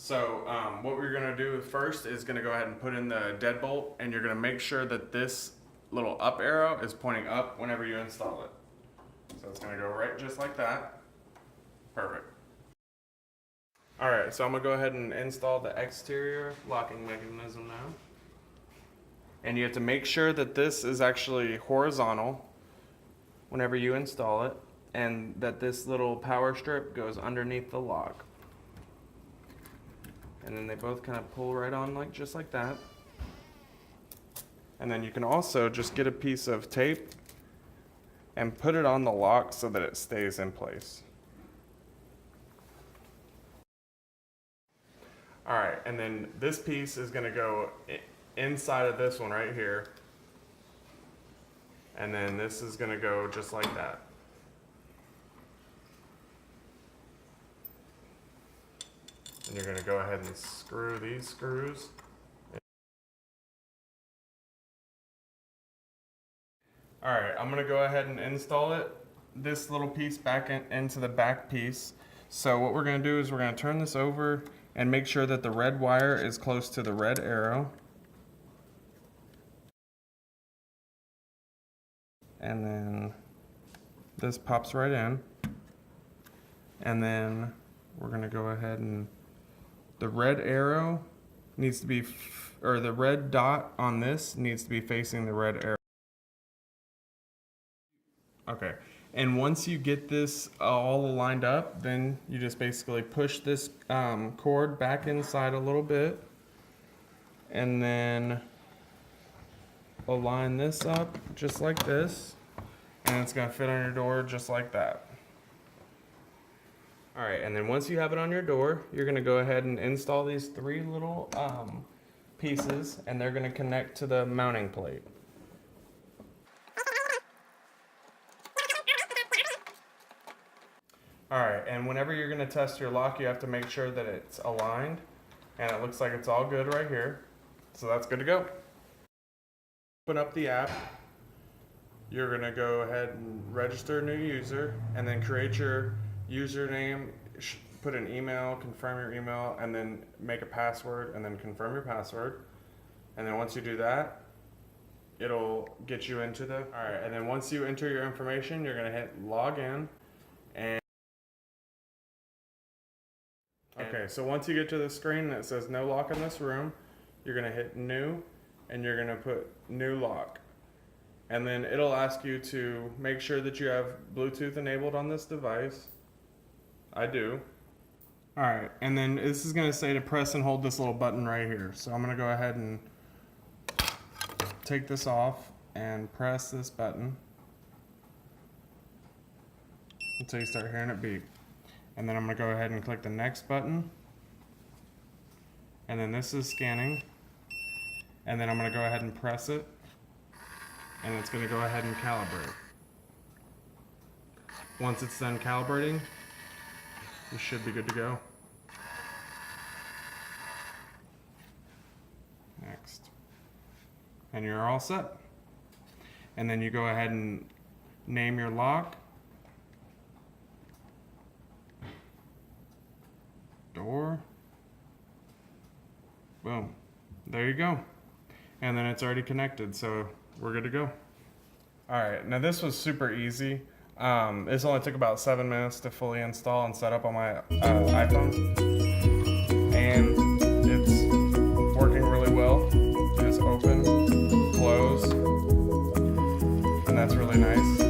So what we're gonna do first is gonna go ahead and put in the deadbolt, and you're gonna make sure that this little up arrow is pointing up whenever you install it. So it's gonna go right just like that. Perfect. All right, so I'm gonna go ahead and install the exterior locking mechanism now. And you have to make sure that this is actually horizontal whenever you install it, and that this little power strip goes underneath the lock. And then they both kind of pull right on just like that. And then you can also just get a piece of tape and put it on the lock so that it stays in place. All right, and then this piece is gonna go inside of this one right here. And then this is gonna go just like that. And you're gonna go ahead and screw these screws. All right, I'm gonna go ahead and install it, this little piece back into the back piece. So what we're gonna do is we're gonna turn this over and make sure that the red wire is close to the red arrow. And then this pops right in. And then we're gonna go ahead and the red arrow needs to be, or the red dot on this needs to be facing the red arrow. Okay, and once you get this all lined up, then you just basically push this cord back inside a little bit, and then align this up just like this, and it's gonna fit on your door just like that. All right, and then once you have it on your door, you're gonna go ahead and install these three little pieces, and they're gonna connect to the mounting plate. All right, and whenever you're gonna test your lock, you have to make sure that it's aligned, and it looks like it's all good right here. So that's good to go. Open up the app. You're gonna go ahead and register a new user, and then create your username, put an email, confirm your email, and then make a password, and then confirm your password. And then once you do that, it'll get you into the, all right, and then once you enter your information, you're gonna hit log in, and okay, so once you get to the screen that says no lock in this room, you're gonna hit new, and you're gonna put new lock. And then it'll ask you to make sure that you have Bluetooth enabled on this device. I do. All right, and then this is gonna say to press and hold this little button right here. So I'm gonna go ahead and take this off and press this button until you start hearing it beep. And then I'm gonna go ahead and click the next button. And then this is scanning. And then I'm gonna go ahead and press it. And it's gonna go ahead and calibrate. Once it's done calibrating, you should be good to go. Next. And you're all set. And then you go ahead and name your lock. Door. Boom. There you go. And then it's already connected, so we're good to go. All right, now this was super easy. This only took about 7 minutes to fully install and set up on my iPhone. And it's working really well. You just open, close, and that's really nice.